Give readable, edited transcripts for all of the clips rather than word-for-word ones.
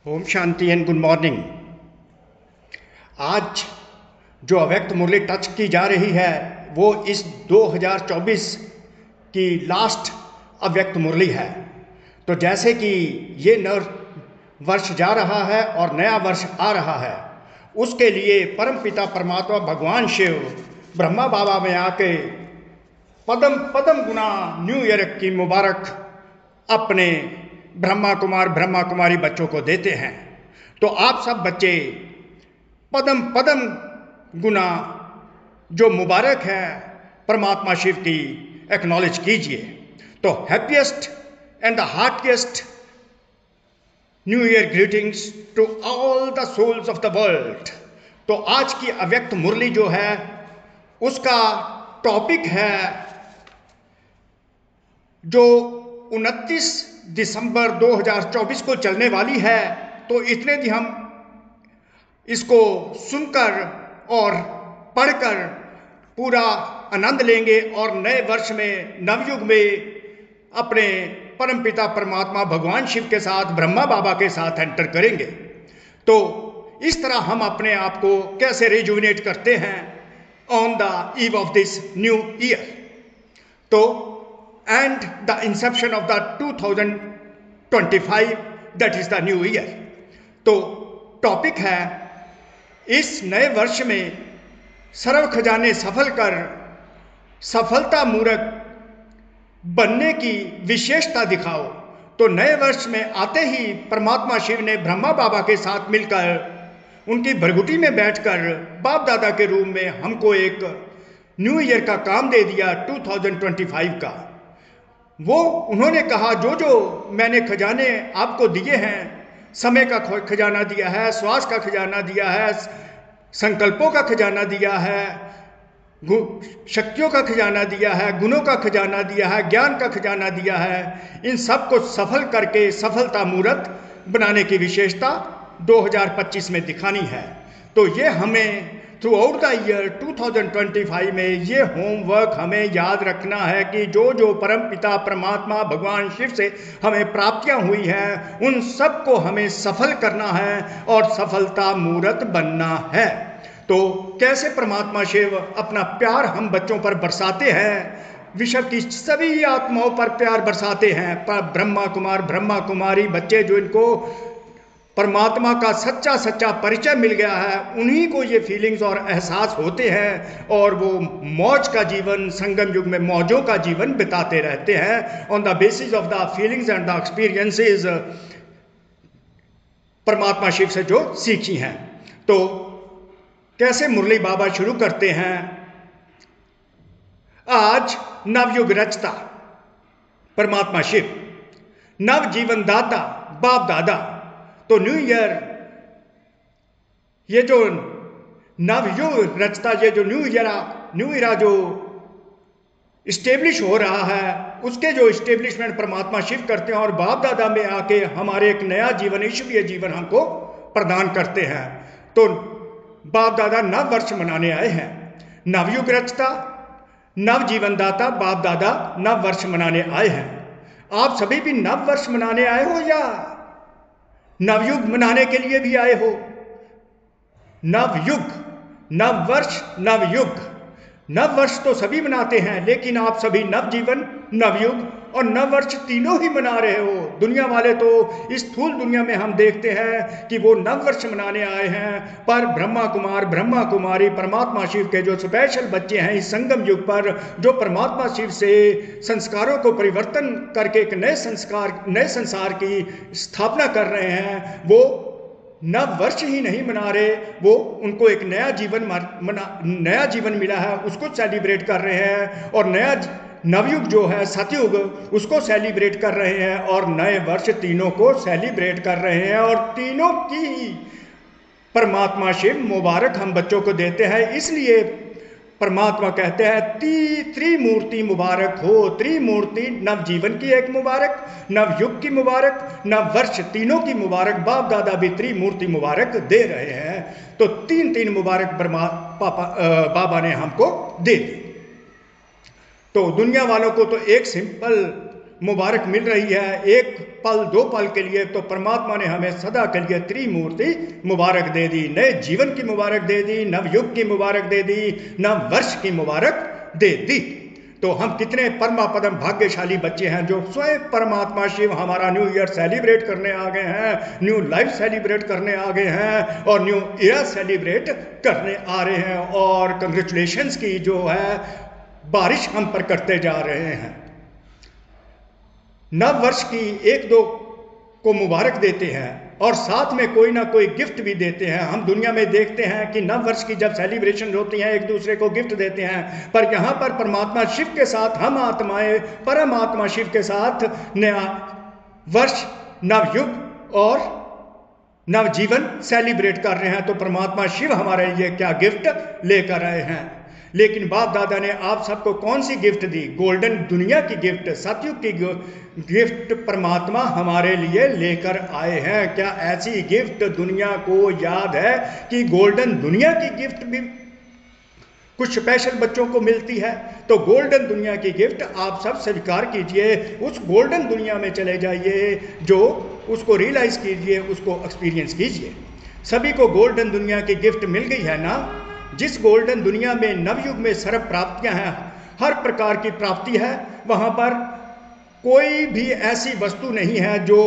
ओम शांति and good morning. आज जो अव्यक्त मुरली टच की जा रही है वो इस 2024 की लास्ट अव्यक्त मुरली है। तो जैसे कि ये नव वर्ष जा रहा है और नया वर्ष आ रहा है, उसके लिए परम पिता परमात्मा भगवान शिव ब्रह्मा बाबा में आके पदम पदम गुना न्यू ईयर की मुबारक अपने ब्रह्मा कुमारी बच्चों को देते हैं। तो आप सब बच्चे पदम पदम गुना जो मुबारक है परमात्मा शिव की एक्नॉलेज कीजिए। तो happiest and the heartiest new year greetings to all the souls of the world. तो आज की अव्यक्त मुरली जो है उसका टॉपिक है जो 29 दिसंबर 2024 को चलने वाली है। तो इतने दिन हम इसको सुनकर और पढ़कर पूरा आनंद लेंगे और नए वर्ष में नवयुग में अपने परमपिता परमात्मा भगवान शिव के साथ ब्रह्मा बाबा के साथ एंटर करेंगे। तो इस तरह हम अपने आप को कैसे रिजुविनेट करते हैं on the eve of this new year. तो and the inception of the 2025, that is the new year। तो टॉपिक है इस नए वर्ष में सर्व खजाने सफल कर सफलता मूरत बनने की विशेषता दिखाओ। तो नए वर्ष में आते ही परमात्मा शिव ने ब्रह्मा बाबा के साथ मिलकर उनकी भरगुटी में बैठकर बाप दादा के रूप में हमको एक न्यू ईयर का काम दे दिया 2025 का। वो उन्होंने कहा जो जो मैंने खजाने आपको दिए हैं, समय का खजाना दिया है, श्वास का खजाना दिया है, संकल्पों का खजाना दिया है, शक्तियों का खजाना दिया है, गुणों का खजाना दिया है, ज्ञान का खजाना दिया है, इन सब को सफल करके सफलता मूर्त बनाने की विशेषता 2025 में दिखानी है। तो ये हमें थ्रू आउट द ईयर 2025 में ये होमवर्क हमें याद रखना है कि जो जो परम पिता परमात्मा भगवान शिव से हमें प्राप्तियां हुई हैं उन सब को हमें सफल करना है और सफलता मूर्त बनना है। तो कैसे परमात्मा शिव अपना प्यार हम बच्चों पर बरसाते हैं, विश्व की सभी आत्माओं पर प्यार बरसाते हैं। पर ब्रह्मा कुमारी बच्चे जो इनको परमात्मा का सच्चा सच्चा परिचय मिल गया है, उन्हीं को ये फीलिंग्स और एहसास होते हैं और वो मौज का जीवन, संगम युग में मौजों का जीवन बिताते रहते हैं on the basis of the feelings and the experiences परमात्मा शिव से जो सीखी हैं। तो कैसे मुरली बाबा शुरू करते हैं, आज नवयुग रचता परमात्मा शिव, नव जीवन दाता बाप दादा। तो न्यू ईयर, ये जो नवयुग रचता, ये जो न्यू ईरा जो इस्टेब्लिश हो रहा है, उसके जो इस्टेब्लिशमेंट परमात्मा शिव करते हैं और बाप दादा में आके हमारे एक नया जीवन, ईश्वरीय जीवन हमको प्रदान करते हैं। तो बाप दादा नव वर्ष मनाने आए हैं। नवयुग रचता नव जीवन दाता बाप दादा नव वर्ष मनाने आए हैं। आप सभी भी नव वर्ष मनाने आए हो या नवयुग मनाने के लिए भी आए हो? नवयुग, नव वर्ष, नवयुग। नव वर्ष तो सभी मनाते हैं, लेकिन आप सभी नव जीवन, नवयुग और नव वर्ष तीनों ही मना रहे हो। दुनिया वाले तो इस स्थूल दुनिया में हम देखते हैं कि वो नव वर्ष मनाने आए हैं, पर ब्रह्मा कुमारी परमात्मा शिव के जो स्पेशल बच्चे हैं इस संगम युग पर, जो परमात्मा शिव से संस्कारों को परिवर्तन करके एक नए संसार की स्थापना कर रहे हैं, वो नव वर्ष ही नहीं मना रहे, वो उनको एक नया जीवन मिला है, उसको सेलिब्रेट कर रहे हैं। और नया नवयुग जो है सतयुग, उसको सेलिब्रेट कर रहे हैं और नए वर्ष तीनों को सेलिब्रेट कर रहे हैं। और तीनों की परमात्मा शिव मुबारक हम बच्चों को देते हैं। इसलिए परमात्मा कहते हैं त्रिमूर्ति मुबारक हो। त्रिमूर्ति, नव जीवन की एक मुबारक, नव युग की मुबारक, नव वर्ष तीनों की मुबारक। बाप दादा भी त्रिमूर्ति मुबारक दे रहे हैं। तो तीन मुबारक बाबा ने हमको दे दी। तो दुनिया वालों को तो एक सिंपल मुबारक मिल रही है, एक पल दो पल के लिए, तो परमात्मा ने हमें सदा के लिए त्रिमूर्ति मुबारक दे दी, नए जीवन की मुबारक दे दी, नवयुग की मुबारक दे दी, नव वर्ष की मुबारक दे दी। तो हम कितने परमा पदम भाग्यशाली बच्चे हैं जो स्वयं परमात्मा शिव हमारा न्यू ईयर सेलिब्रेट करने आ गए हैं, न्यू लाइफ सेलिब्रेट करने आ गए हैं और न्यू ईयर सेलिब्रेट करने आ रहे हैं, और कंग्रेचुलेशंस की जो है बारिश हम पर करते जा रहे हैं। नव वर्ष की एक दो को मुबारक देते हैं और साथ में कोई ना कोई गिफ्ट भी देते हैं। हम दुनिया में देखते हैं कि नव वर्ष की जब सेलिब्रेशन होती हैं एक दूसरे को गिफ्ट देते हैं, पर यहाँ पर परमात्मा शिव के साथ हम आत्माएं परमात्मा शिव के साथ नया वर्ष, नवयुग और नवजीवन सेलिब्रेट कर रहे हैं। तो परमात्मा शिव हमारे लिए क्या गिफ्ट लेकर आए हैं। लेकिन बाप दादा ने आप सबको कौन सी गिफ्ट दी? गोल्डन दुनिया की गिफ्ट, सतयुग की गिफ्ट परमात्मा हमारे लिए लेकर आए हैं। क्या ऐसी गिफ्ट दुनिया को याद है कि गोल्डन दुनिया की गिफ्ट भी कुछ स्पेशल बच्चों को मिलती है? तो गोल्डन दुनिया की गिफ्ट आप सब स्वीकार कीजिए, उस गोल्डन दुनिया में चले जाइए, जो उसको रियलाइज कीजिए, उसको एक्सपीरियंस कीजिए। सभी को गोल्डन दुनिया की गिफ्ट मिल गई है ना? जिस गोल्डन दुनिया में नवयुग में सर्व प्राप्तियां हैं, हर प्रकार की प्राप्ति है, वहां पर कोई भी ऐसी वस्तु नहीं है जो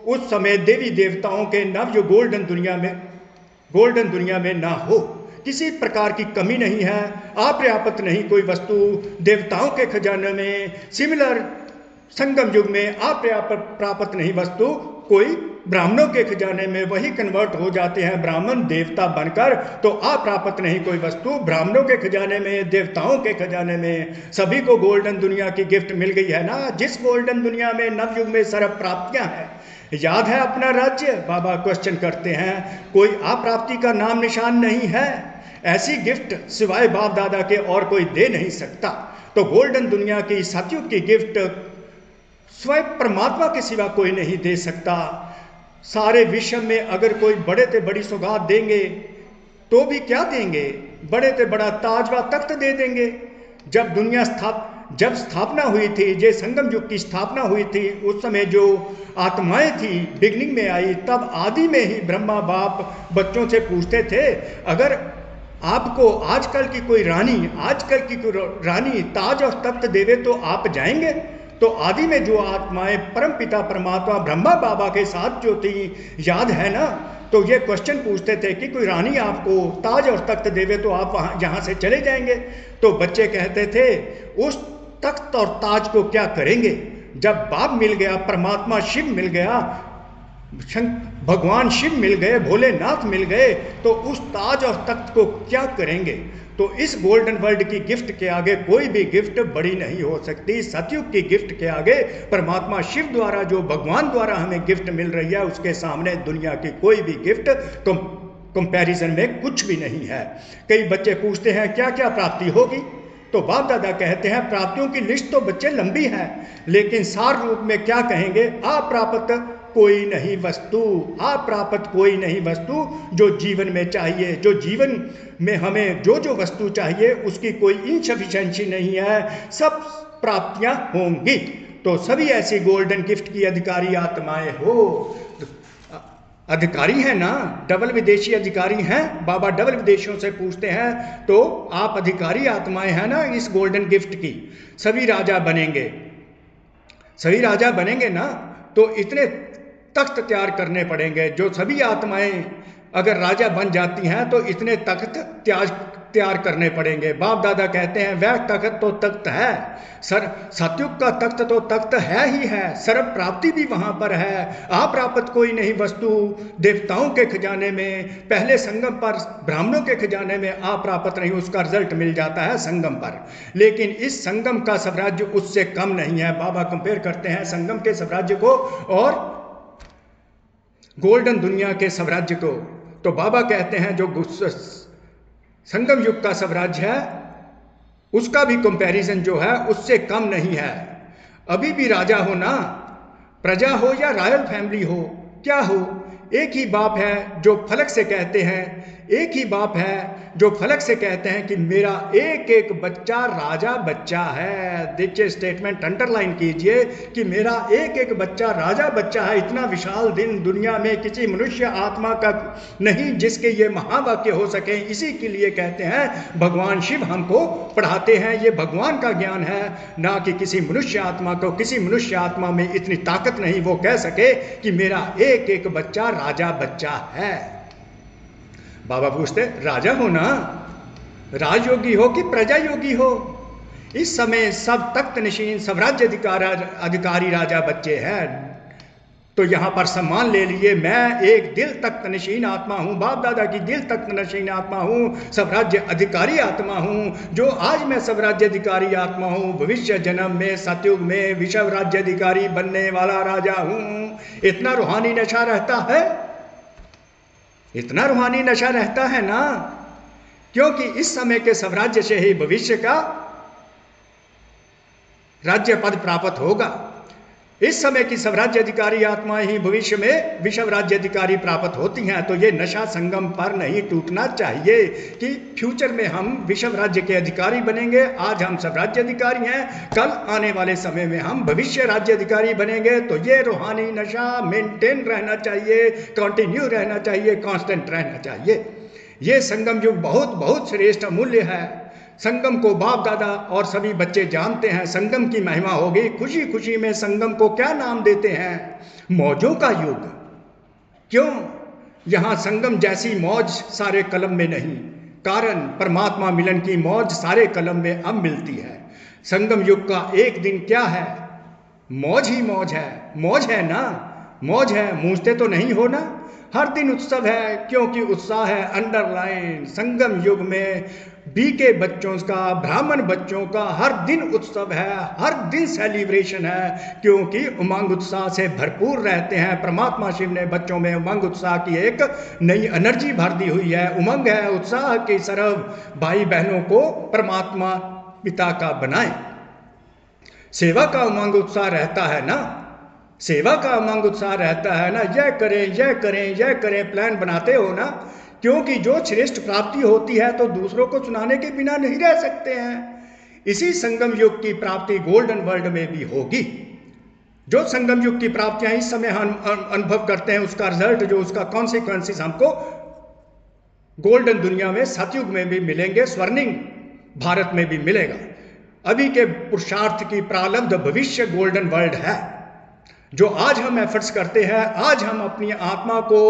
उस समय देवी देवताओं के नवयुग गोल्डन दुनिया में ना हो। किसी प्रकार की कमी नहीं है, अपर्याप्त नहीं कोई वस्तु देवताओं के खजाने में, सिमिलर संगम युग में अप्राप्त नहीं वस्तु कोई ब्राह्मणों के खजाने में, वही कन्वर्ट हो जाते हैं ब्राह्मण देवता बनकर। तो अप्राप्त नहीं कोई वस्तु ब्राह्मणों के खजाने में, देवताओं के खजाने में। सभी को गोल्डन दुनिया की गिफ्ट मिल गई है ना? जिस गोल्डन दुनिया में नवयुग में सर्व प्राप्तियां हैं। याद है अपना राज्य? बाबा क्वेश्चन करते हैं। कोई अप्राप्ति का नाम निशान नहीं है। ऐसी गिफ्ट सिवाय बाप दादा के और कोई दे नहीं सकता। तो गोल्डन दुनिया की, सतयुग की गिफ्ट स्वयं परमात्मा के सिवा कोई नहीं दे सकता। सारे विश्व में अगर कोई बड़े से बड़ी सौगात देंगे तो भी क्या देंगे? बड़े से बड़ा ताज व तख्त दे देंगे। जब स्थापना हुई थी, जे संगम युग की स्थापना हुई थी, उस समय जो आत्माएं थी बिगनिंग में आई, तब आदि में ही ब्रह्मा बाप बच्चों से पूछते थे, अगर आपको आजकल की कोई रानी ताज और तख्त देवे तो आप जाएंगे? तो आदि में जो आत्माएं परम पिता परमात्मा ब्रह्मा बाबा के साथ जो थी, याद है ना? तो ये क्वेश्चन पूछते थे कि कोई रानी आपको ताज और तख्त देवे तो आप यहाँ से चले जाएंगे? तो बच्चे कहते थे, उस तख्त और ताज को क्या करेंगे? जब बाप मिल गया, परमात्मा शिव मिल गया, भगवान शिव मिल गए, भोलेनाथ मिल गए, तो उस ताज और तख्त को क्या करेंगे? तो इस गोल्डन वर्ल्ड की गिफ्ट के आगे कोई भी गिफ्ट बड़ी नहीं हो सकती। सतयुग की गिफ्ट के आगे परमात्मा शिव द्वारा, जो भगवान द्वारा हमें गिफ्ट मिल रही है, उसके सामने दुनिया की कोई भी गिफ्ट कंपैरिजन में कुछ भी नहीं है। कई बच्चे पूछते हैं क्या क्या प्राप्ति होगी? तो बाप दादा कहते हैं प्राप्तियों की लिस्ट तो बच्चे लंबी है, लेकिन सार रूप में क्या कहेंगे? अप्राप्त कोई नहीं वस्तु, अप्राप्त कोई नहीं वस्तु जो जीवन में चाहिए, जो जीवन में हमें जो जो वस्तु चाहिए उसकी कोई इनसफिशिएंसी नहीं है, सब प्राप्तियां होंगी। तो सभी ऐसी गोल्डन गिफ्ट की अधिकारी आत्माएं हो। अधिकारी हैं ना? डबल विदेशी अधिकारी हैं। बाबा डबल विदेशियों से पूछते हैं, तो आप अधिकारी आत्माएं हैं ना इस गोल्डन गिफ्ट की? सभी राजा बनेंगे, सभी राजा बनेंगे ना? तो इतने तख्त तैयार करने पड़ेंगे। जो सभी आत्माएं अगर राजा बन जाती हैं तो इतने तख्त तैयार करने पड़ेंगे। बाप दादा कहते हैं वह तख्त तो तख्त है, सतयुग का तख्त तो तख्त है ही है, सर्व प्राप्ति भी वहां पर है। अप्राप्त कोई नहीं वस्तु देवताओं के खजाने में, पहले संगम पर ब्राह्मणों के खजाने में अप्राप्त नहीं, उसका रिजल्ट मिल जाता है संगम पर। लेकिन इस संगम का साम्राज्य उससे कम नहीं है। बाबा कंपेयर करते हैं संगम के साम्राज्य को और गोल्डन दुनिया के साम्राज्य को। तो बाबा कहते हैं जो संगम युग का साम्राज्य है उसका भी कंपैरिजन जो है उससे कम नहीं है। अभी भी राजा हो ना, प्रजा हो या रॉयल फैमिली हो, क्या हो, एक ही बाप है जो फलक से कहते हैं एक ही बाप है जो फलक से कहते हैं कि मेरा एक एक बच्चा राजा बच्चा है। देखिए स्टेटमेंट अंडरलाइन कीजिए कि मेरा एक एक बच्चा राजा बच्चा है। इतना विशाल दिन दुनिया में किसी मनुष्य आत्मा का नहीं जिसके ये महावाक्य हो सके। इसी के लिए कहते हैं भगवान शिव हमको पढ़ाते हैं, ये भगवान का ज्ञान है, ना कि किसी मनुष्य आत्मा को। किसी मनुष्य आत्मा में इतनी ताकत नहीं वो कह सके कि मेरा एक एक बच्चा राजा बच्चा है। बाबा पूछते राजा हो ना, राजयोगी हो कि प्रजा योगी हो? इस समय सब तख्त नशीन सब राज्य अधिकारी राजा बच्चे हैं। तो यहां पर सम्मान ले लिए, मैं एक दिल तख्त नशीन आत्मा हूं, बाप दादा की दिल तख्त नशीन आत्मा हूं, सब राज्य अधिकारी आत्मा हूं। जो आज मैं सब राज्य अधिकारी आत्मा हूं, भविष्य जन्म में सतयुग में विश्व राज्य अधिकारी बनने वाला राजा हूं। इतना रूहानी नशा रहता है, इतना रूहानी नशा रहता है ना, क्योंकि इस समय के स्वराज्य से ही भविष्य का राज्य पद प्राप्त होगा। इस समय की स्वराज्य अधिकारी आत्मा ही भविष्य में विश्व राज्य अधिकारी प्राप्त होती हैं। तो ये नशा संगम पर नहीं टूटना चाहिए कि फ्यूचर में हम विश्व राज्य के अधिकारी बनेंगे। आज हम सब राज्य अधिकारी हैं, कल आने वाले समय में हम भविष्य राज्य अधिकारी बनेंगे। तो ये रूहानी नशा मेंटेन रहना चाहिए, कंटिन्यू रहना चाहिए, कांस्टेंट रहना चाहिए। ये संगम युग बहुत बहुत श्रेष्ठ अमूल्य है। संगम को बाप दादा और सभी बच्चे जानते हैं। संगम की महिमा होगी। खुशी खुशी में संगम को क्या नाम देते हैं? मौजों का युग। क्यों? यहां संगम जैसी मौज सारे कलम में नहीं, कारण परमात्मा मिलन की मौज सारे कलम में अब मिलती है। संगम युग का एक दिन क्या है? मौज ही मौज है। मौज है ना, मौज है, मूझते तो नहीं हो ना। हर दिन उत्सव है, क्योंकि उत्साह है अंडरलाइन। संगम युग में बीके बच्चों का, ब्राह्मण बच्चों का हर दिन उत्सव है, हर दिन सेलिब्रेशन है, क्योंकि उमंग उत्साह से भरपूर रहते हैं। परमात्मा शिव ने बच्चों में उमंग उत्साह की एक नई एनर्जी भर दी हुई है। उमंग है, उत्साह की सरब भाई बहनों को परमात्मा पिता का बनाए। सेवा का उमंग उत्साह रहता है ना, सेवा का उमंग उत्साह रहता है ना। यह करें, यह करें, यह करें, प्लान बनाते हो ना, क्योंकि जो श्रेष्ठ प्राप्ति होती है तो दूसरों को सुनाने के बिना नहीं रह सकते हैं। इसी संगम युग की प्राप्ति गोल्डन वर्ल्ड में भी होगी। जो संगम युग की प्राप्तियां इस समय हम अनुभव करते हैं, उसका रिजल्ट, जो उसका कॉन्सिक्वेंसेस हमको गोल्डन दुनिया में सतयुग में भी मिलेंगे, स्वर्णिम भारत में भी मिलेगा। अभी के पुरुषार्थ की प्रारब्ध भविष्य गोल्डन वर्ल्ड है। जो आज हम एफर्ट्स करते हैं, आज हम अपनी आत्मा को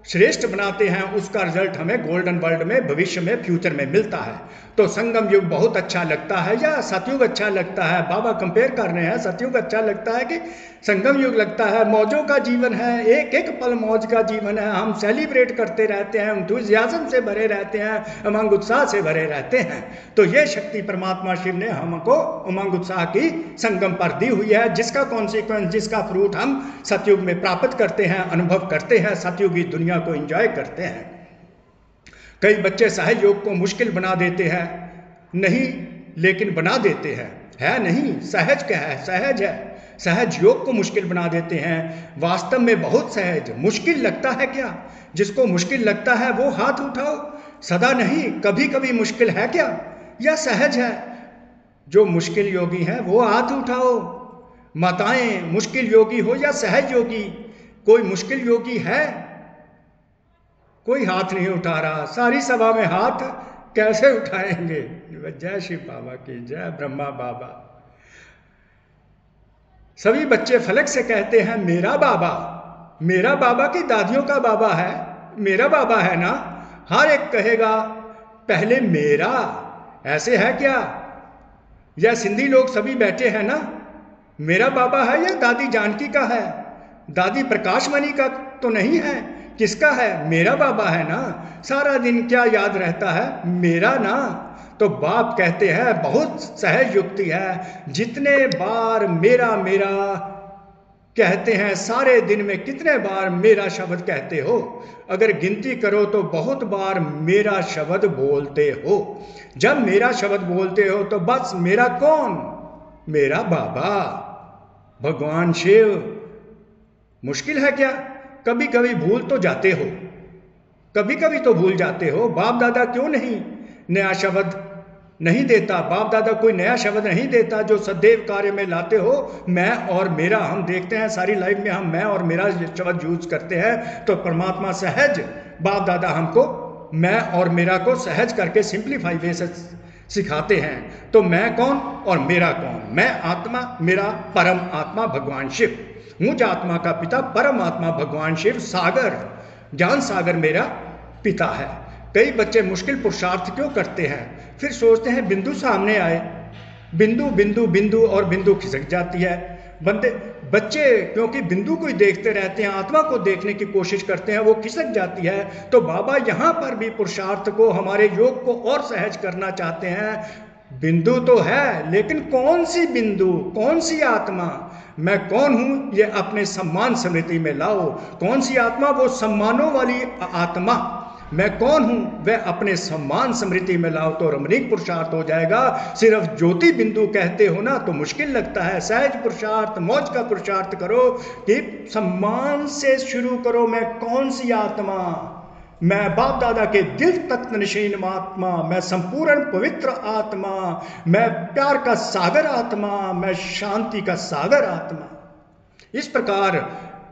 श्रेष्ठ बनाते हैं, उसका रिजल्ट हमें गोल्डन वर्ल्ड में भविष्य में फ्यूचर में मिलता है। तो संगम युग बहुत अच्छा लगता है या सतयुग अच्छा लगता है? बाबा कंपेयर कर रहे हैं, सतयुग अच्छा लगता है कि संगम युग लगता है? मौजों का जीवन है, एक एक पल मौज का जीवन है। हम सेलिब्रेट करते रहते हैं, एंथुसियाज्म से भरे रहते हैं, उमंग उत्साह से भरे रहते हैं। तो ये शक्ति परमात्मा शिव ने हमको उमंग उत्साह की संगम पर दी हुई है, जिसका कॉन्सिक्वेंस, जिसका फ्रूट हम सतयुग में प्राप्त करते हैं, अनुभव करते हैं, सतयुगी दुनिया को एंजॉय करते हैं। कई बच्चे सहज योग को मुश्किल बना देते हैं, नहीं लेकिन बना देते हैं, है नहीं, सहज क्या है? सहज है। सहज योग को मुश्किल बना देते हैं। वास्तव में बहुत सहज। मुश्किल लगता है क्या? जिसको मुश्किल लगता है वो हाथ उठाओ। सदा नहीं, कभी कभी मुश्किल है क्या, या सहज है? जो मुश्किल योगी हैं वो हाथ उठाओ। माताएं, मुश्किल योगी हो या सहज योगी, कोई मुश्किल योगी है? कोई हाथ नहीं उठा रहा। सारी सभा में हाथ कैसे उठाएंगे? जय शिव बाबा की जय, ब्रह्मा बाबा। सभी बच्चे फलक से कहते हैं मेरा बाबा। मेरा बाबा की दादियों का बाबा है, मेरा बाबा है ना। हर एक कहेगा पहले मेरा। ऐसे है क्या? या सिंधी लोग सभी बैठे हैं ना, मेरा बाबा है या दादी जानकी का है? दादी प्रकाश मणि का तो नहीं है, किसका है? मेरा बाबा है ना। सारा दिन क्या याद रहता है? मेरा ना। तो बाप कहते हैं, बहुत सहज युक्ति है, जितने बार मेरा मेरा कहते हैं, सारे दिन में कितने बार मेरा शब्द कहते हो? अगर गिनती करो तो बहुत बार मेरा शब्द बोलते हो। जब मेरा शब्द बोलते हो तो बस मेरा कौन? मेरा बाबा, भगवान शिव। मुश्किल है क्या? कभी कभी भूल तो जाते हो, कभी कभी तो भूल जाते हो। बाप दादा क्यों नहीं नया शब्द नहीं देता, बाप दादा कोई नया शब्द नहीं देता जो सदैव कार्य में लाते हो। मैं और मेरा, हम देखते हैं सारी लाइफ में हम मैं और मेरा शब्द यूज करते हैं, तो परमात्मा सहज बाप दादा हमको मैं और मेरा को सहज करके सिंप्लीफाई वे से सिखाते हैं। तो मैं कौन और मेरा कौन? मैं आत्मा, मेरा परम आत्मा भगवान शिव। मुझ आत्मा का पिता परम आत्मा भगवान शिव, सागर ज्ञान सागर मेरा पिता है। कई बच्चे मुश्किल पुरुषार्थ क्यों करते हैं? फिर सोचते हैं बिंदु सामने आए, बिंदु बिंदु बिंदु और बिंदु खिसक जाती है। बच्चे क्योंकि बिंदु को ही देखते रहते हैं, आत्मा को देखने की कोशिश करते हैं, वो खिसक जाती है। तो बाबा यहाँ पर भी पुरुषार्थ को, हमारे योग को और सहज करना चाहते हैं। बिंदु तो है, लेकिन कौन सी बिंदु, कौन सी आत्मा? मैं कौन हूं ये अपने सम्मान स्मृति में लाओ। कौन सी आत्मा? वो सम्मानों वाली आत्मा। मैं कौन हूं वह अपने सम्मान स्मृति में लाओ, तो रमणीक पुरुषार्थ हो जाएगा। सिर्फ ज्योति बिंदु कहते हो ना तो मुश्किल लगता है। सहज पुरुषार्थ, मौज का पुरुषार्थ करो कि सम्मान से शुरू करो। मैं कौन सी आत्मा? मैं बाप दादा के दिल तक नशीन आत्मा, मैं संपूर्ण पवित्र आत्मा, मैं प्यार का सागर आत्मा, मैं शांति का सागर आत्मा। इस प्रकार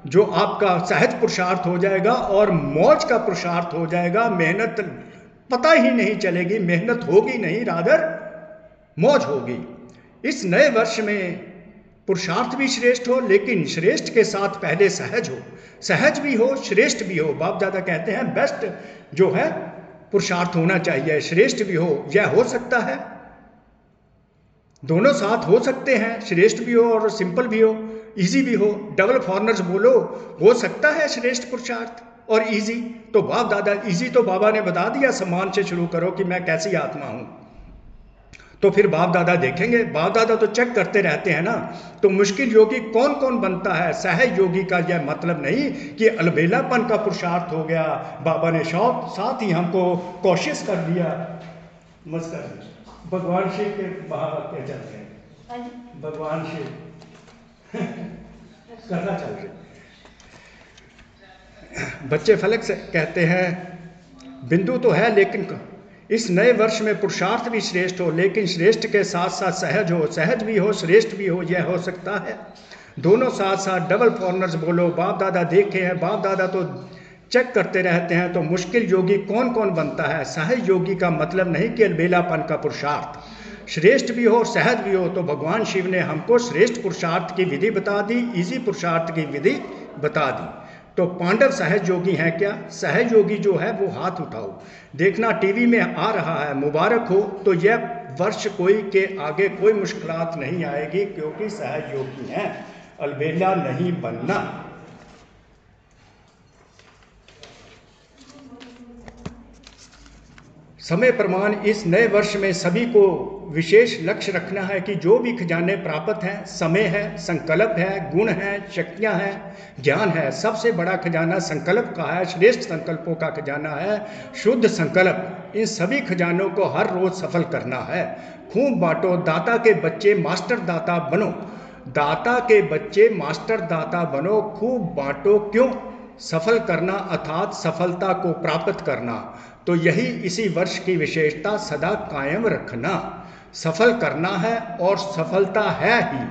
जो आपका सहज पुरुषार्थ हो जाएगा और मौज का पुरुषार्थ हो जाएगा। मेहनत पता ही नहीं चलेगी, मेहनत होगी नहीं, रादर मौज होगी। इस नए वर्ष में पुरुषार्थ भी श्रेष्ठ हो, लेकिन श्रेष्ठ के साथ पहले सहज हो। सहज भी हो, श्रेष्ठ भी हो। बाप दादा कहते हैं बेस्ट जो है पुरुषार्थ होना चाहिए, श्रेष्ठ भी हो। यह हो सकता है, दोनों साथ हो सकते हैं, श्रेष्ठ भी हो और सिंपल भी हो, इजी भी हो। डबल फॉरनर्स बोलो, हो सकता है श्रेष्ठ पुरुषार्थ और इजी। तो बाप दादा इजी तो बाबा ने बता दिया, सम्मान से शुरू करो कि मैं कैसी आत्मा हूं। तो फिर बाप दादा देखेंगे। बाप दादा तो चेक करते रहते हैं ना। तो मुश्किल योगी कौन कौन बनता है? सहज योगी का यह मतलब नहीं कि अलबेलापन का पुरुषार्थ हो गया। बाबा ने साथ ही हमको कोशिश कर दिया। नमस्कार। भगवान शिव के महावाक्य चल रहे हैं, भगवान शिव करना चल रहे। बच्चे फलक से कहते हैं बिंदु तो है, लेकिन इस नए वर्ष में पुरुषार्थ भी श्रेष्ठ हो, लेकिन श्रेष्ठ के साथ साथ सहज हो। सहज भी हो, श्रेष्ठ भी हो, यह हो सकता है। दोनों साथ साथ डबल फॉरनर्स बोलो। बाप दादा देखे हैं, बाप दादा तो चेक करते रहते हैं। तो मुश्किल योगी कौन कौन बनता है? सहज योगी का मतलब नहीं कि अलबेलापन का पुरुषार्थ। श्रेष्ठ भी हो, सहज भी हो। तो भगवान शिव ने हमको श्रेष्ठ पुरुषार्थ की विधि बता दी, इजी पुरुषार्थ की विधि बता दी। तो पांडव सहज योगी हैं क्या? सहज योगी जो है वो हाथ उठाओ। देखना टीवी में आ रहा है, मुबारक हो। तो यह वर्ष कोई के आगे कोई मुश्किलात नहीं आएगी, क्योंकि सहज योगी हैं। अलबेला नहीं बनना। समय प्रमाण इस नए वर्ष में सभी को विशेष लक्ष्य रखना है कि जो भी खजाने प्राप्त हैं, समय है, संकल्प है, गुण है, शक्तियां हैं, ज्ञान है। सबसे बड़ा खजाना संकल्प का है, श्रेष्ठ संकल्पों का खजाना है, शुद्ध संकल्प। इन सभी खजानों को हर रोज सफल करना है। खूब बांटो, दाता के बच्चे मास्टर दाता बनो। दाता के बच्चे मास्टर दाता बनो, खूब बांटो। क्यों? सफल करना अर्थात सफलता को प्राप्त करना। तो यही इसी वर्ष की विशेषता, सदा कायम रखना। सफल करना है और सफलता है ही।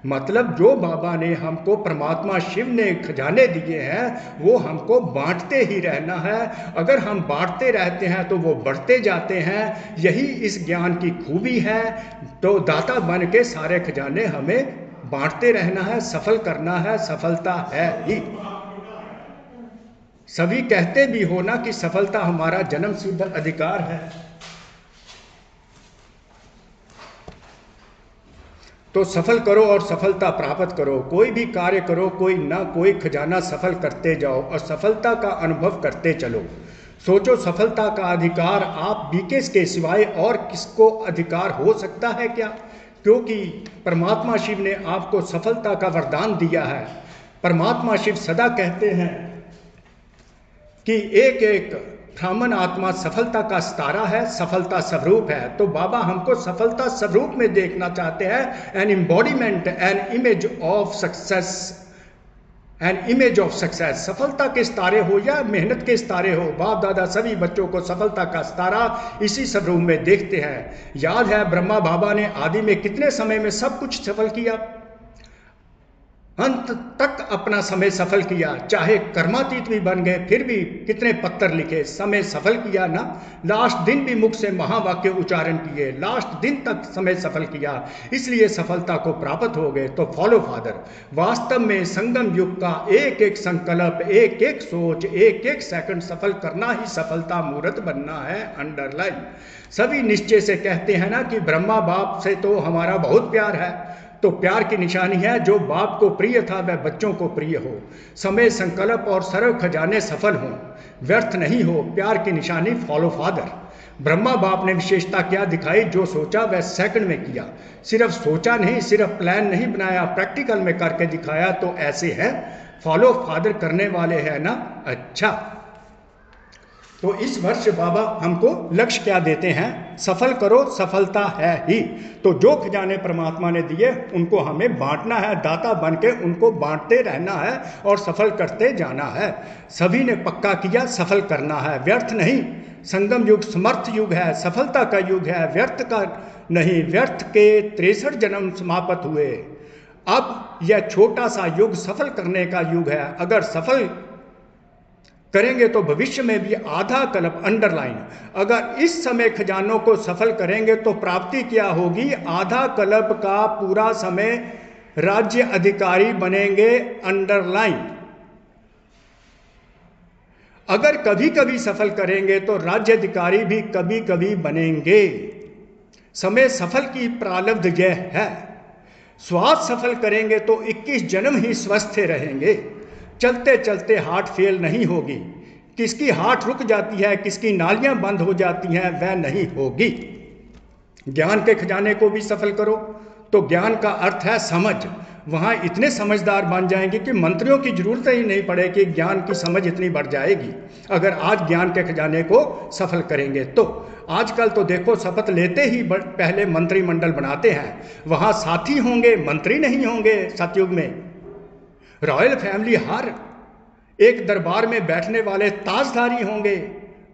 मतलब जो बाबा ने हमको, परमात्मा शिव ने खजाने दिए हैं, वो हमको बांटते ही रहना है। अगर हम बांटते रहते हैं तो वो बढ़ते जाते हैं। यही इस ज्ञान की खूबी है। तो दाता बन के सारे खजाने हमें बांटते रहना है, सफल करना है, सफलता है ही। सभी कहते भी हो ना कि सफलता हमारा जन्म सिद्ध अधिकार है। तो सफल करो और सफलता प्राप्त करो। कोई भी कार्य करो, कोई ना कोई खजाना सफल करते जाओ और सफलता का अनुभव करते चलो। सोचो, सफलता का अधिकार आप बीकेस के सिवाय और किसको अधिकार हो सकता है क्या? क्योंकि परमात्मा शिव ने आपको सफलता का वरदान दिया है। परमात्मा शिव सदा कहते हैं कि एक एक ब्राह्मण आत्मा सफलता का सितारा है, सफलता स्वरूप है। तो बाबा हमको सफलता स्वरूप में देखना चाहते हैं। An embodiment, an image of success an image of success. सफलता के सितारे हो या मेहनत के सितारे हो, बाप दादा सभी बच्चों को सफलता का सितारा इसी सब रूम में देखते हैं। याद है ब्रह्मा बाबा ने आदि में कितने समय में सब कुछ सफल किया, अंत तक अपना समय सफल किया। चाहे कर्मातीत भी बन गए फिर भी कितने पत्थर लिखे, समय सफल किया ना। लास्ट दिन भी मुख से महावाक्य उच्चारण किए, लास्ट दिन तक समय सफल किया, इसलिए सफलता को प्राप्त हो गए। तो फॉलो फादर। वास्तव में संगम युग का एक एक संकल्प, एक एक सोच, एक एक सेकंड सफल करना ही सफलता मूर्त बनना है। अंडरलाइन। सभी निश्चय से कहते हैं ना कि ब्रह्मा बाप से तो हमारा बहुत प्यार है, तो प्यार की निशानी है जो बाप को प्रिय था वह बच्चों को प्रिय हो। समय संकल्प और सर्व खजाने सफल हों, व्यर्थ नहीं हो। प्यार की निशानी फॉलो फादर। ब्रह्मा बाप ने विशेषता क्या दिखाई, जो सोचा वह सेकंड में किया। सिर्फ सोचा नहीं, सिर्फ प्लान नहीं बनाया, प्रैक्टिकल में करके दिखाया। तो ऐसे है फॉलो फादर करने वाले हैं ना। अच्छा, तो इस वर्ष बाबा हमको लक्ष्य क्या देते हैं, सफल करो, सफलता है ही। तो जो खजाने परमात्मा ने दिए उनको हमें बांटना है, दाता बन के उनको बांटते रहना है और सफल करते जाना है। सभी ने पक्का किया सफल करना है, व्यर्थ नहीं। संगम युग समर्थ युग है, सफलता का युग है, व्यर्थ का नहीं। व्यर्थ के 63 जन्म समाप्त हुए, अब यह छोटा सा युग सफल करने का युग है। अगर सफल करेंगे तो भविष्य में भी आधा कल्प, अंडरलाइन, अगर इस समय खजानों को सफल करेंगे तो प्राप्ति क्या होगी, आधा कल्प का पूरा समय राज्य अधिकारी बनेंगे। अंडरलाइन। अगर कभी कभी सफल करेंगे तो राज्य अधिकारी भी कभी कभी बनेंगे। समय सफल की प्रारब्ध यह है। स्वास्थ्य सफल करेंगे तो 21 जन्म ही स्वस्थ रहेंगे। चलते चलते हार्ट फेल नहीं होगी। किसकी हार्ट रुक जाती है, किसकी नालियां बंद हो जाती हैं, वह नहीं होगी। ज्ञान के खजाने को भी सफल करो। तो ज्ञान का अर्थ है समझ। वहां इतने समझदार बन जाएंगे कि मंत्रियों की जरूरत ही नहीं पड़ेगी, ज्ञान की समझ इतनी बढ़ जाएगी अगर आज ज्ञान के खजाने को सफल करेंगे तो। आजकल तो देखो शपथ लेते ही पहले मंत्रिमंडल बनाते हैं, वहां साथी होंगे, मंत्री नहीं होंगे। सतयुग में रॉयल फैमिली हर एक दरबार में बैठने वाले ताजधारी होंगे।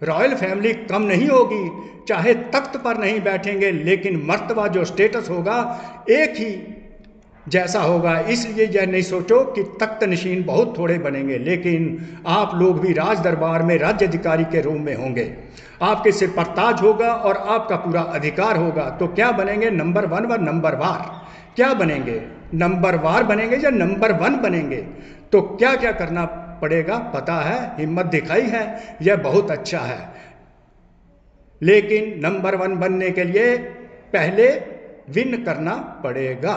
रॉयल फैमिली कम नहीं होगी, चाहे तख्त पर नहीं बैठेंगे लेकिन मर्तबा जो स्टेटस होगा एक ही जैसा होगा। इसलिए यह नहीं सोचो कि तख्त नशीन बहुत थोड़े बनेंगे, लेकिन आप लोग भी राज दरबार में राज्य अधिकारी के रूप में होंगे। आपके सिर पर ताज होगा और आपका पूरा अधिकार होगा। तो क्या बनेंगे, नंबर 1 व नंबर वार। क्या बनेंगे, नंबर वार बनेंगे या नंबर 1 बनेंगे। तो क्या क्या करना पड़ेगा पता है, हिम्मत दिखाई है, यह बहुत अच्छा है। लेकिन नंबर 1 बनने के लिए पहले विन करना पड़ेगा।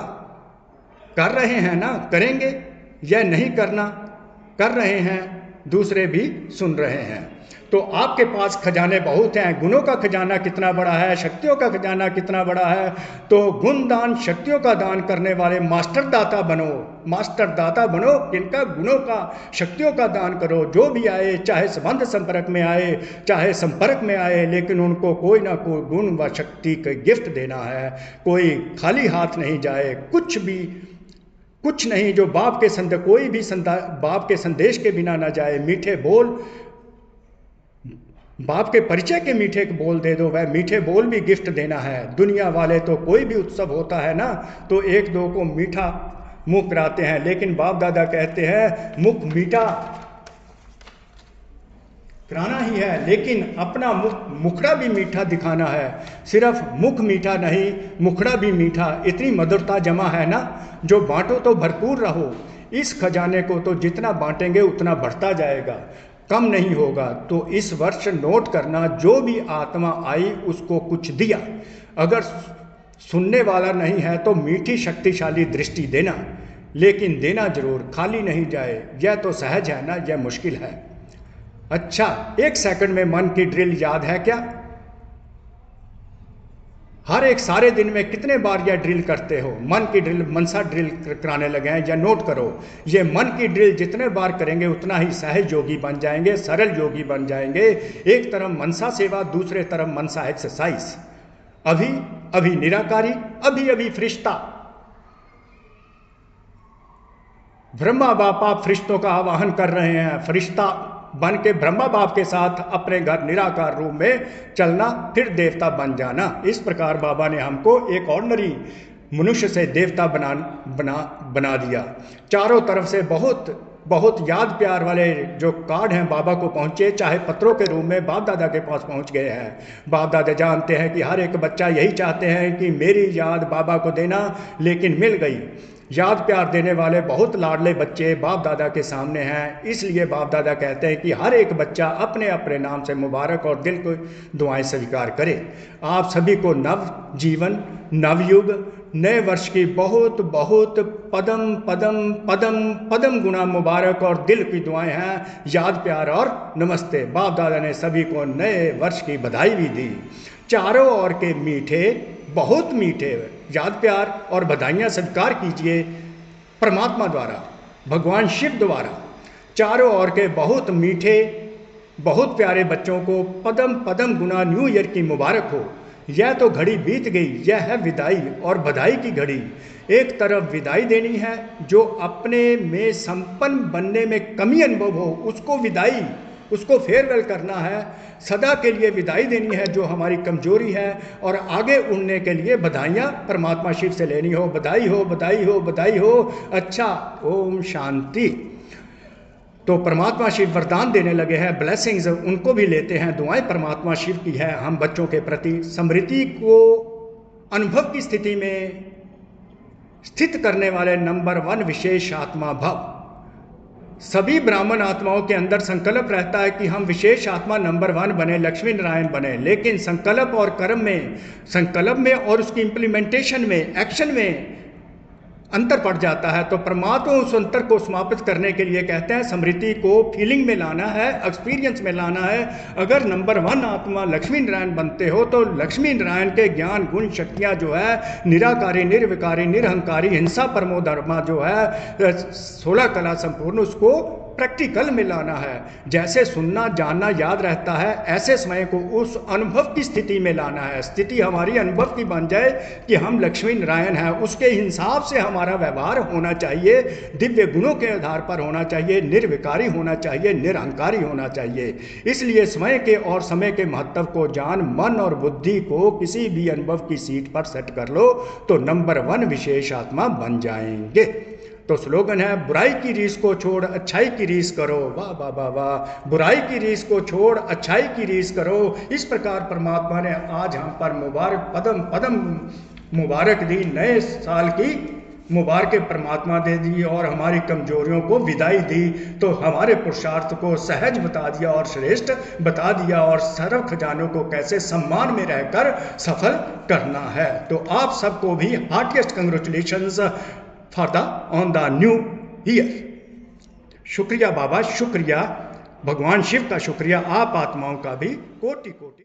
कर रहे हैं ना, करेंगे, यह नहीं करना, कर रहे हैं, दूसरे भी सुन रहे हैं। तो आपके पास खजाने बहुत हैं। गुणों का खजाना कितना बड़ा है, शक्तियों का खजाना कितना बड़ा है। तो गुण दान, शक्तियों का दान करने वाले मास्टर दाता बनो। मास्टर दाता बनो, इनका गुणों का, शक्तियों का दान करो। जो भी आए, चाहे संबंध संपर्क में आए, चाहे संपर्क में आए, लेकिन उनको कोई ना कोई गुण व शक्ति का गिफ्ट देना है। कोई खाली हाथ नहीं जाए, कुछ नहीं जो बाप के संदेश, कोई भी बाप के संदेश के बिना ना जाए। मीठे बोल, बाप के परिचय के मीठे बोल दे दो, वह मीठे बोल भी गिफ्ट देना है। दुनिया वाले तो कोई भी उत्सव होता है ना तो एक दो को मीठा मुंह कराते हैं, लेकिन बाप दादा कहते हैं मुख मीठा कराना ही है, लेकिन अपना मुखड़ा भी मीठा दिखाना है। सिर्फ मुख मीठा नहीं, मुखड़ा भी मीठा। इतनी मधुरता जमा है ना, जो बांटो तो भरपूर रहो। इस खजाने को तो जितना बांटेंगे उतना बढ़ता जाएगा, कम नहीं होगा। तो इस वर्ष नोट करना, जो भी आत्मा आई उसको कुछ दिया। अगर सुनने वाला नहीं है तो मीठी शक्तिशाली दृष्टि देना, लेकिन देना जरूर, खाली नहीं जाए। यह तो सहज है ना, यह मुश्किल है। अच्छा, 1 सेकंड में मन की ड्रिल याद है क्या? हर एक सारे दिन में कितने बार यह ड्रिल करते हो? मन की ड्रिल, मनसा ड्रिल कराने लगे हैं, या नोट करो। ये मन की ड्रिल जितने बार करेंगे उतना ही सहज योगी बन जाएंगे, सरल योगी बन जाएंगे। एक तरफ मनसा सेवा, दूसरे तरफ मनसा एक्सरसाइज। अभी अभी निराकारी, अभी अभी फरिश्ता। ब्रह्मा बाप आप फरिश्तों का आवाहन कर रहे हैं, फरिश्ता बन के ब्रह्मा बाप के साथ अपने घर निराकार रूप में चलना, फिर देवता बन जाना। इस प्रकार बाबा ने हमको एक ऑर्डिनरी मनुष्य से देवता बना दिया। चारों तरफ से बहुत बहुत याद प्यार वाले जो कार्ड हैं बाबा को पहुँचे, चाहे पत्रों के रूप में बाप दादा के पास पहुँच गए हैं। बाप दादा जानते हैं कि हर एक बच्चा यही चाहते हैं कि मेरी याद बाबा को देना, लेकिन मिल गई। याद प्यार देने वाले बहुत लाडले बच्चे बाप दादा के सामने हैं, इसलिए बाप दादा कहते हैं कि हर एक बच्चा अपने अपने नाम से मुबारक और दिल को दुआएं स्वीकार करे। आप सभी को नव जीवन, नवयुग, नए वर्ष की बहुत बहुत पदम पदम पदम पदम गुना मुबारक और दिल की दुआएं हैं, याद प्यार और नमस्ते। बाप दादा ने सभी को नए वर्ष की बधाई भी दी। चारों ओर के मीठे, बहुत मीठे याद प्यार और बधाइयाँ स्वीकार कीजिए परमात्मा द्वारा, भगवान शिव द्वारा। चारों ओर के बहुत मीठे, बहुत प्यारे बच्चों को पदम पदम गुना न्यू ईयर की मुबारक हो। यह तो घड़ी बीत गई, यह है विदाई और बधाई की घड़ी। एक तरफ विदाई देनी है, जो अपने में संपन्न बनने में कमी अनुभव हो उसको विदाई, उसको फेयरवेल करना है। सदा के लिए विदाई देनी है जो हमारी कमजोरी है, और आगे उड़ने के लिए बधाइयाँ परमात्मा शिव से लेनी हो। बधाई हो, बधाई हो, बधाई हो। अच्छा, ओम शांति। तो परमात्मा शिव वरदान देने लगे हैं, ब्लेसिंग्स उनको भी लेते हैं। दुआएं परमात्मा शिव की है हम बच्चों के प्रति। स्मृति को अनुभव की स्थिति में स्थित करने वाले नंबर 1 विशेष आत्मा भव। सभी ब्राह्मण आत्माओं के अंदर संकल्प रहता है कि हम विशेष आत्मा नंबर 1 बने, लक्ष्मी नारायण बने, लेकिन संकल्प और कर्म में, संकल्प में और उसकी इम्प्लीमेंटेशन में, एक्शन में अंतर पड़ जाता है। तो परमात्मा उस अंतर को समाप्त करने के लिए कहते हैं स्मृति को फीलिंग में लाना है, एक्सपीरियंस में लाना है। अगर नंबर 1 आत्मा लक्ष्मी नारायण बनते हो तो लक्ष्मी नारायण के ज्ञान गुण शक्तियाँ जो है, निराकारी, निर्विकारी, निरहंकारी, हिंसा परमो धर्मा जो है, 16 कला संपूर्ण, उसको प्रैक्टिकल में लाना है। जैसे सुनना, जानना याद रहता है, ऐसे समय को उस अनुभव की स्थिति में लाना है। स्थिति हमारी अनुभव की बन जाए कि हम लक्ष्मी नारायण हैं, उसके हिसाब से हमारा व्यवहार होना चाहिए, दिव्य गुणों के आधार पर होना चाहिए, निर्विकारी होना चाहिए, निरहंकारी होना चाहिए। इसलिए समय के और समय के महत्व को जान, मन और बुद्धि को किसी भी अनुभव की सीट पर सेट कर लो तो नंबर 1 विशेष आत्मा बन जाएंगे। तो स्लोगन है, बुराई की रीस को छोड़ अच्छाई की रीस करो। वाह वाह वाह वाह। बुराई की रीस को छोड़ अच्छाई की रीस करो। इस प्रकार परमात्मा ने आज हम पर मुबारक पदम पदम मुबारक दी, नए साल की मुबारक परमात्मा दे दी और हमारी कमजोरियों को विदाई दी। तो हमारे पुरुषार्थ को सहज बता दिया और श्रेष्ठ बता दिया, और सर्व खजानों को कैसे सम्मान में रहकर सफल करना है। तो आप सबको भी heartiest congratulations for the on the new year. शुक्रिया बाबा, शुक्रिया भगवान शिव का, शुक्रिया आप आत्माओं का भी कोटि कोटि।